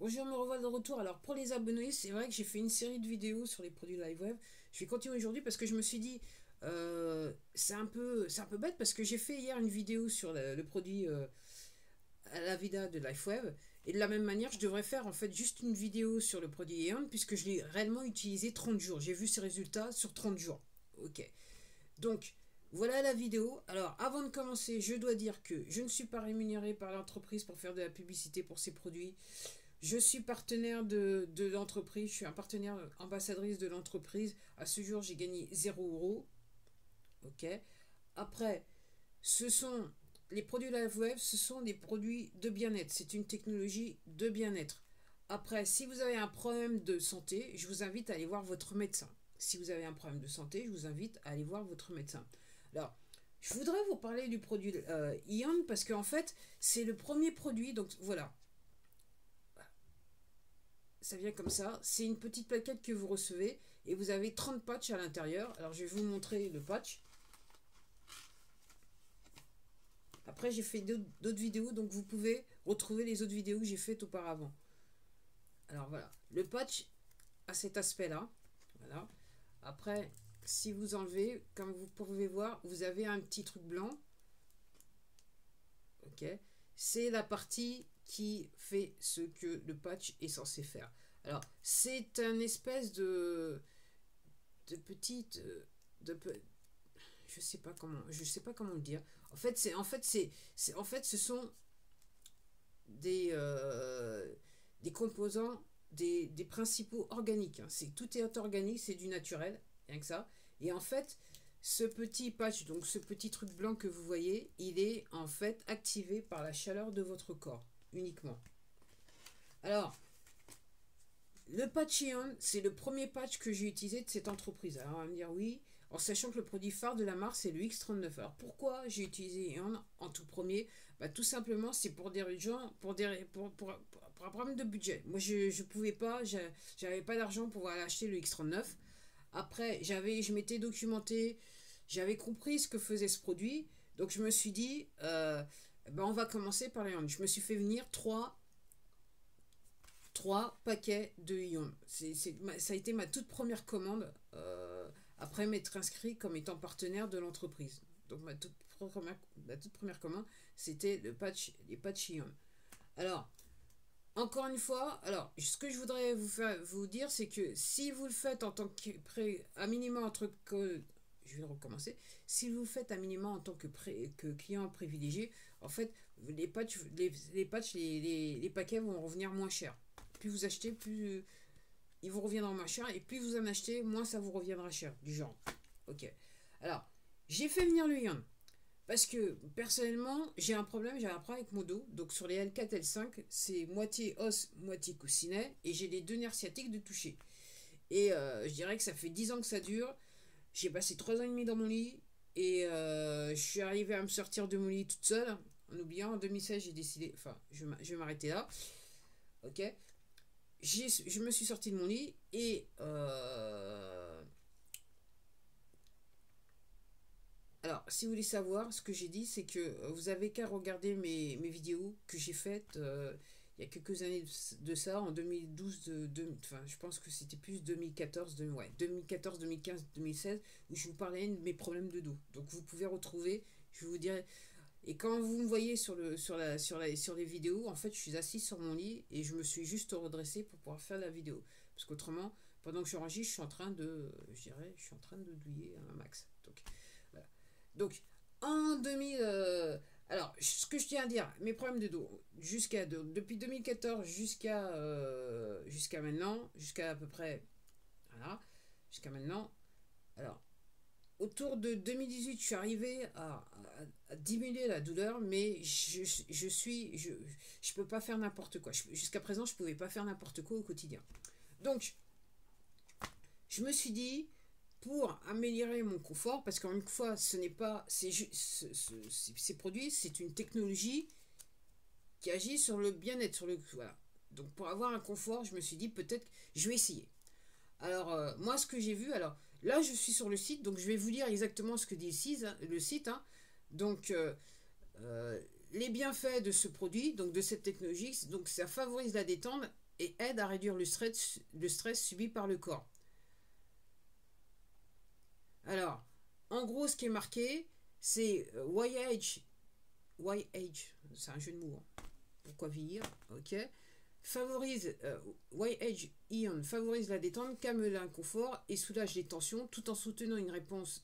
Bonjour, me revoilà de retour. Alors pour les abonnés, c'est vrai que j'ai fait une série de vidéos sur les produits LiveWeb. Je vais continuer aujourd'hui parce que je me suis dit, c'est un peu bête parce que j'ai fait hier une vidéo sur le produit à la vida de LiveWeb. Et de la même manière, je devrais faire en fait juste une vidéo sur le produit Eon puisque je l'ai réellement utilisé 30 jours. J'ai vu ses résultats sur 30 jours. Ok. Donc, voilà la vidéo. Alors, avant de commencer, je dois dire que je ne suis pas rémunéré par l'entreprise pour faire de la publicité pour ces produits. Je suis partenaire de l'entreprise, je suis un partenaire ambassadrice de l'entreprise. À ce jour, j'ai gagné 0 €. Ok. Après, ce sont les produits LiveWeb, ce sont des produits de bien-être. C'est une technologie de bien-être. Après, si vous avez un problème de santé, je vous invite à aller voir votre médecin. Si vous avez un problème de santé, je vous invite à aller voir votre médecin. Alors, je voudrais vous parler du produit Ion parce qu'en fait, c'est le premier produit. Donc voilà, ça vient comme ça. C'est une petite plaquette que vous recevez et vous avez 30 patchs à l'intérieur. Alors je vais vous montrer le patch. Après j'ai fait d'autres vidéos donc vous pouvez retrouver les autres vidéos que j'ai faites auparavant. Alors voilà, le patch a cet aspect là. Voilà. Après si vous enlevez, comme vous pouvez voir, vous avez un petit truc blanc. Ok. C'est la partie qui fait ce que le patch est censé faire. Alors c'est un espèce de petite de, je sais pas comment le dire. En fait ce sont des composants des principaux organiques, hein. C'est tout est organique, c'est du naturel, rien que ça. Et en fait ce petit patch, donc ce petit truc blanc que vous voyez, il est en fait activé par la chaleur de votre corps uniquement. Alors le patch Ion, c'est le premier patch que j'ai utilisé de cette entreprise. Alors on va me dire oui, en sachant que le produit phare de la marque c'est le X39. Alors pourquoi j'ai utilisé Ion en tout premier? Tout simplement c'est pour des gens, pour un problème de budget. Moi je pouvais pas, j'avais pas d'argent pour aller acheter le X39. Après je m'étais documenté, j'avais compris ce que faisait ce produit. Donc je me suis dit, on va commencer par les Ion. Je me suis fait venir 3 paquets de ions. Ça a été ma toute première commande après m'être inscrit comme étant partenaire de l'entreprise. Donc ma toute première commande, c'était les patchs ions. Alors, encore une fois, alors ce que je voudrais vous dire, c'est que si vous le faites en tant que à minima entre que je vais recommencer. Si vous le faites à minima en tant que client privilégié, en fait, les paquets vont revenir moins cher. Plus vous achetez, plus ils vous reviendront moins cher. Et plus vous en achetez, moins ça vous reviendra cher. Du genre. Ok. Alors, j'ai fait venir le Ion. Parce que personnellement, j'ai un problème avec mon dos. Donc sur les L4, L5, c'est moitié os, moitié coussinet. Et j'ai les deux nerfs sciatiques de toucher. Et je dirais que ça fait 10 ans que ça dure. J'ai passé 3 ans et demi dans mon lit. Et je suis arrivé à me sortir de mon lit toute seule. En oubliant, en 2016, j'ai décidé. Enfin, je vais m'arrêter là. Ok. Je me suis sorti de mon lit et alors, si vous voulez savoir, ce que j'ai dit, c'est que vous avez qu'à regarder mes vidéos que j'ai faites il y a quelques années de ça, en 2012, enfin, je pense que c'était plus 2014, 2014, 2015, 2016, où je vous parlais de mes problèmes de dos. Donc, vous pouvez retrouver, je vous dirai. Et quand vous me voyez sur les vidéos, en fait, je suis assis sur mon lit et je me suis juste redressé pour pouvoir faire la vidéo. Parce qu'autrement, pendant que j'enregistre, je suis en train de douiller un max. Donc, voilà. Donc, en 2000. Alors, ce que je tiens à dire, mes problèmes de dos, depuis 2014 jusqu'à maintenant, jusqu'à à peu près. Voilà, jusqu'à maintenant. Alors, autour de 2018, je suis arrivé à diminuer la douleur, mais je peux pas faire n'importe quoi. Jusqu'à présent, je pouvais pas faire n'importe quoi au quotidien. Donc, je me suis dit, pour améliorer mon confort, parce qu'encore une fois, ce n'est pas, ces produits, c'est une technologie qui agit sur le bien-être, voilà. Donc, pour avoir un confort, je me suis dit, peut-être, je vais essayer. Alors, moi, ce que j'ai vu, alors là, je suis sur le site, donc je vais vous dire exactement ce que dit le site, hein. Donc, les bienfaits de ce produit, donc de cette technologie, donc ça favorise la détente et aide à réduire le stress subi par le corps. Alors, en gros, ce qui est marqué, c'est YH, c'est un jeu de mots, hein. Pourquoi vieillir, ok. Favorise, YH Ion favorise la détente, calme l'inconfort et soulage les tensions tout en soutenant une réponse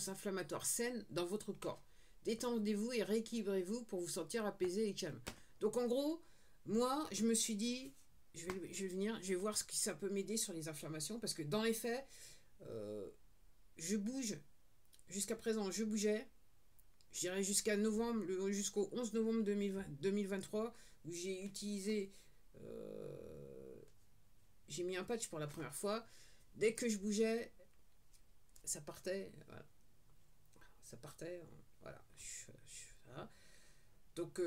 inflammatoire saine dans votre corps. Détendez-vous et rééquilibrez-vous pour vous sentir apaisé et calme. Donc en gros, moi, je me suis dit, je vais voir ce que ça peut m'aider sur les inflammations parce que dans les faits, je bouge. Jusqu'à présent, je bougeais. Je dirais jusqu'au 11 novembre 2023 où j'ai utilisé, j'ai mis un patch pour la première fois. Dès que je bougeais, ça partait. Voilà. Ça partait. Voilà. Voilà. Donc,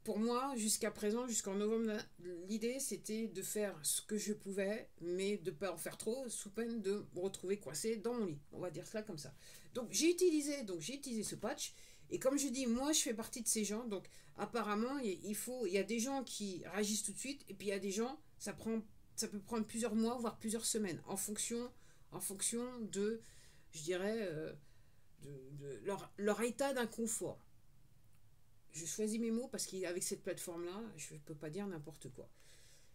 pour moi, jusqu'à présent, jusqu'en novembre, l'idée c'était de faire ce que je pouvais, mais de ne pas en faire trop, sous peine de me retrouver coincé dans mon lit. On va dire cela comme ça. Donc j'ai utilisé ce patch. Et comme je dis, moi je fais partie de ces gens. Donc apparemment, il y a des gens qui réagissent tout de suite, et puis il y a des gens, ça peut prendre plusieurs mois, voire plusieurs semaines, en fonction de, je dirais, de leur état d'inconfort. Je choisis mes mots parce qu'avec cette plateforme-là, je ne peux pas dire n'importe quoi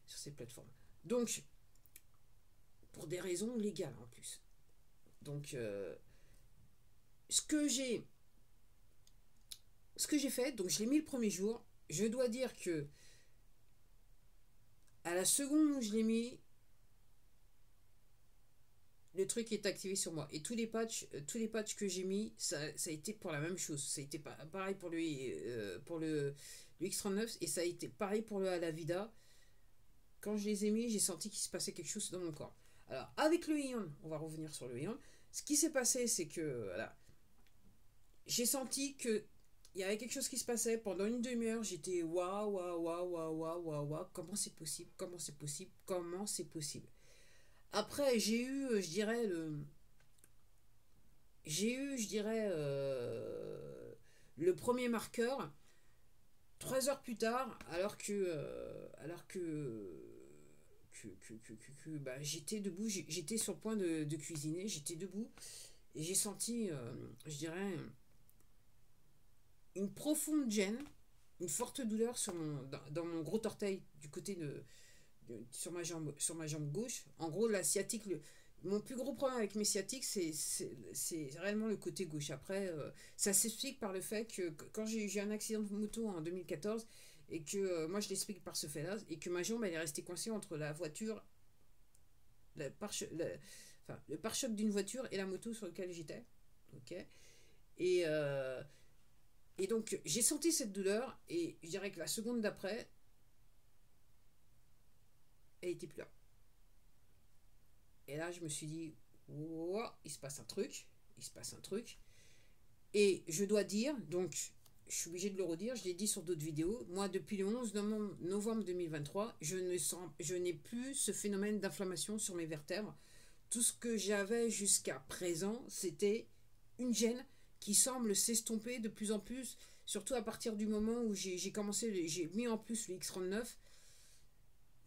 sur cette plateforme. Donc, pour des raisons légales en plus. Donc, ce que j'ai fait, donc je l'ai mis le premier jour. Je dois dire que à la seconde où je l'ai mis, le truc est activé sur moi. Et tous les patchs que j'ai mis, ça a été pour la même chose. Ça a été pareil pour le X39 et ça a été pareil pour le Alavida. Quand je les ai mis, j'ai senti qu'il se passait quelque chose dans mon corps. Alors, avec le Ion, on va revenir sur le Ion. Ce qui s'est passé, c'est que voilà, j'ai senti que il y avait quelque chose qui se passait. Pendant une demi-heure, j'étais waouh, comment c'est possible, comment c'est possible, comment c'est possible. Après, j'ai eu, je dirais, le premier marqueur 3 heures plus tard, alors que bah, j'étais debout, j'étais sur le point de cuisiner, j'étais debout et j'ai senti, je dirais, une profonde gêne, une forte douleur dans mon gros orteil du côté sur ma jambe gauche. En gros, la sciatique, mon plus gros problème avec mes sciatiques, c'est réellement le côté gauche. Après, ça s'explique par le fait que quand j'ai eu un accident de moto en 2014, et que moi je l'explique par ce fait-là, et que ma jambe elle est restée coincée entre la voiture, le pare-choc d'une voiture et la moto sur laquelle j'étais. Ok. Et, et donc j'ai senti cette douleur, et je dirais que la seconde d'après, elle était plus là. Et là, je me suis dit, oh, il se passe un truc. Et je dois dire, donc, je suis obligée de le redire, je l'ai dit sur d'autres vidéos, moi, depuis le 11 novembre 2023, je n'ai plus ce phénomène d'inflammation sur mes vertèbres. Tout ce que j'avais jusqu'à présent, c'était une gêne qui semble s'estomper de plus en plus, surtout à partir du moment où j'ai mis en plus le X39.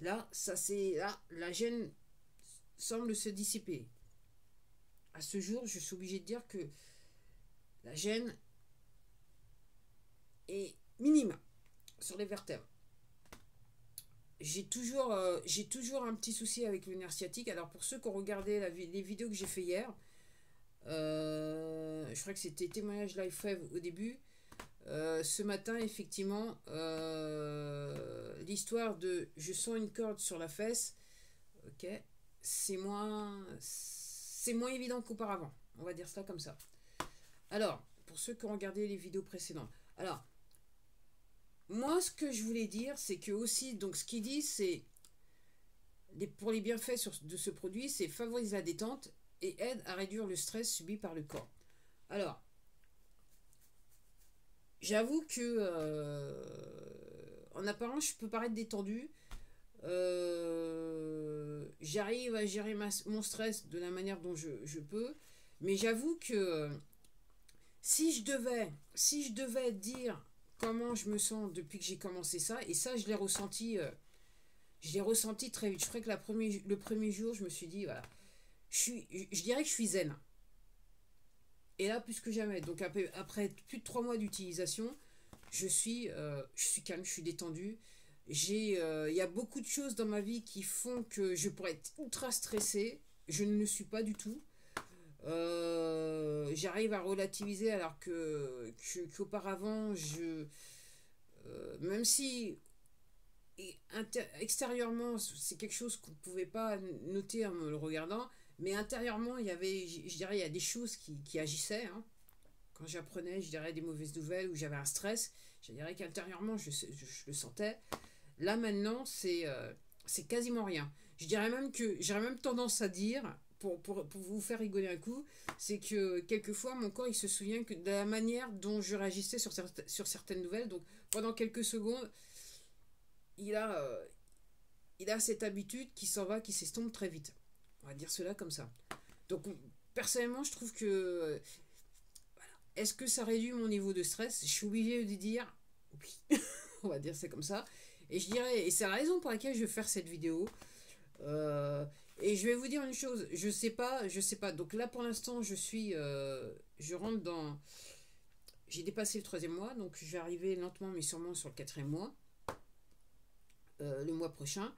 Là, la gêne semble se dissiper. À ce jour, je suis obligé de dire que la gêne est minime sur les vertèbres. J'ai toujours un petit souci avec le nerf sciatique. Alors pour ceux qui ont regardé les vidéos que j'ai fait hier, je crois que c'était témoignage live web au début. Ce matin, effectivement, l'histoire de je sens une corde sur la fesse, ok, c'est moins évident qu'auparavant. On va dire ça comme ça. Alors, pour ceux qui ont regardé les vidéos précédentes. Alors, moi, ce que je voulais dire, c'est que aussi, donc ce qu'il dit, c'est pour les bienfaits de ce produit, c'est favorise la détente et aide à réduire le stress subi par le corps. Alors, j'avoue que en apparence, je peux paraître détendu. J'arrive à gérer mon stress de la manière dont je peux, mais j'avoue que si je devais dire comment je me sens depuis que j'ai commencé ça, et ça je l'ai ressenti je l'ai ressenti très vite. Je crois que le premier jour, je me suis dit, voilà, je dirais que je suis zen. Et là, plus que jamais. Donc après plus de 3 mois d'utilisation, je suis calme, je suis détendu. Il y a beaucoup de choses dans ma vie qui font que je pourrais être ultra stressée. Je ne le suis pas du tout. J'arrive à relativiser alors qu'auparavant, même si extérieurement, c'est quelque chose qu'on ne pouvait pas noter en me le regardant, mais intérieurement, je dirais, il y a des choses qui agissaient. Hein. Quand j'apprenais, je dirais, des mauvaises nouvelles ou j'avais un stress, je dirais qu'intérieurement, je le sentais. Là, maintenant, c'est quasiment rien. Je dirais même que j'aurais même tendance à dire, pour vous faire rigoler un coup, c'est que quelquefois, mon corps, il se souvient que de la manière dont je réagissais sur certaines nouvelles. Donc, pendant quelques secondes, il a, euh, il a cette habitude qui s'en va, qui s'estompe très vite. On va dire cela comme ça. Donc, personnellement, je trouve que... Est-ce que ça réduit mon niveau de stress? Je suis obligée de dire oui. On va dire c'est comme ça. Et je dirais, et c'est la raison pour laquelle je vais faire cette vidéo. Euh, et je vais vous dire une chose, je sais pas, je sais pas. Donc là pour l'instant, je rentre dans, j'ai dépassé le 3e mois, donc je vais arriver lentement mais sûrement sur le 4e mois, le mois prochain.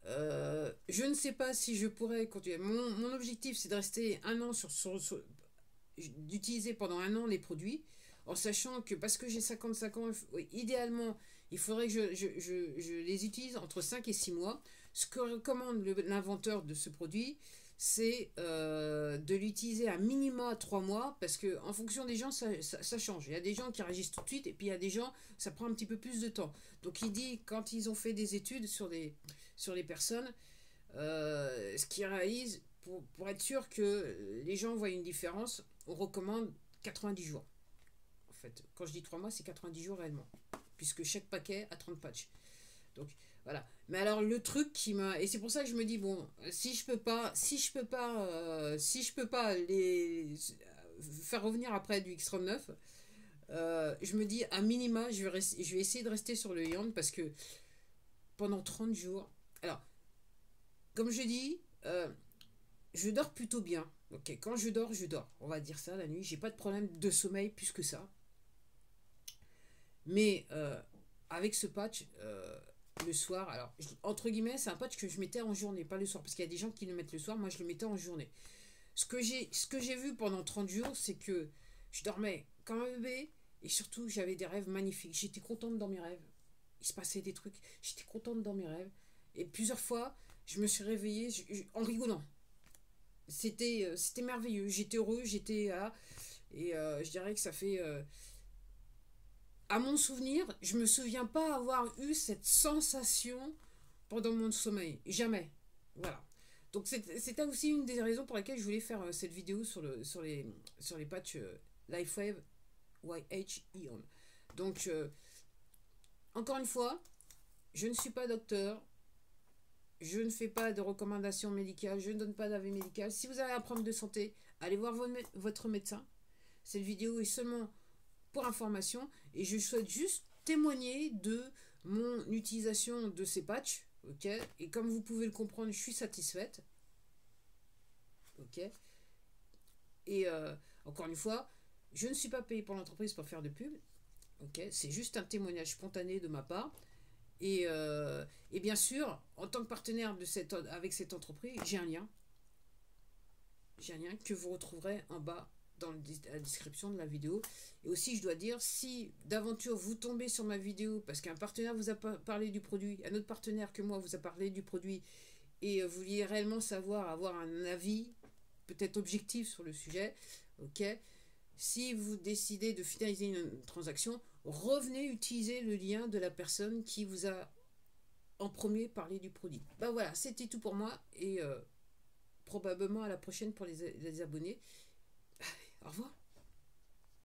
Je ne sais pas si je pourrais continuer. Mon objectif, c'est de rester un an d'utiliser pendant un an les produits, en sachant que parce que j'ai 55 ans, oui, idéalement, il faudrait que je les utilise entre 5 et 6 mois. Ce que recommande l'inventeur de ce produit, c'est de l'utiliser à minima 3 mois, parce que en fonction des gens, ça change. Il y a des gens qui réagissent tout de suite, et puis il y a des gens, ça prend un petit peu plus de temps. Donc il dit, quand ils ont fait des études sur les personnes, ce qu'ils réalisent, pour être sûr que les gens voient une différence, on recommande 90 jours. En fait, quand je dis 3 mois, c'est 90 jours réellement. Puisque chaque paquet a 30 patchs. Donc, voilà. Mais alors, le truc qui m'a... Et c'est pour ça que je me dis, bon, si je peux pas les faire revenir après du X39, je me dis, à minima, je vais essayer de rester sur le Yand parce que pendant 30 jours... Alors, comme je dis, je dors plutôt bien. Ok, quand je dors, je dors. On va dire ça la nuit. J'ai pas de problème de sommeil plus que ça. Mais avec ce patch, le soir, alors entre guillemets, c'est un patch que je mettais en journée, pas le soir, parce qu'il y a des gens qui le mettent le soir. Moi, je le mettais en journée. Ce que j'ai vu pendant 30 jours, c'est que je dormais comme un bébé et surtout j'avais des rêves magnifiques. J'étais contente dans mes rêves. Il se passait des trucs. J'étais contente dans mes rêves. Et plusieurs fois, je me suis réveillée en rigolant. C'était merveilleux. J'étais heureux, j'étais là. Et je dirais que ça fait... à mon souvenir, je me souviens pas avoir eu cette sensation pendant mon sommeil. Jamais. Voilà. Donc c'était aussi une des raisons pour lesquelles je voulais faire cette vidéo sur les patchs LifeWave YH Ion. Donc, encore une fois, je ne suis pas docteur. Je ne fais pas de recommandations médicales. Je ne donne pas d'avis médical. Si vous avez un problème de santé, allez voir votre médecin. Cette vidéo est seulement pour information et je souhaite juste témoigner de mon utilisation de ces patchs. Ok, et comme vous pouvez le comprendre, je suis satisfaite. Ok. Et encore une fois, je ne suis pas payé par l'entreprise pour faire de pub. Ok, c'est juste un témoignage spontané de ma part. Et bien sûr, en tant que partenaire avec cette entreprise, j'ai un lien. J'ai un lien que vous retrouverez en bas dans la description de la vidéo. Et aussi, je dois dire, si d'aventure vous tombez sur ma vidéo parce qu'un partenaire vous a parlé du produit, un autre partenaire que moi vous a parlé du produit, et vous vouliez réellement savoir, avoir un avis peut-être objectif sur le sujet, ok, si vous décidez de finaliser une transaction, revenez utiliser le lien de la personne qui vous a en premier parlé du produit. Ben voilà, c'était tout pour moi et probablement à la prochaine pour les abonnés. Allez, au revoir.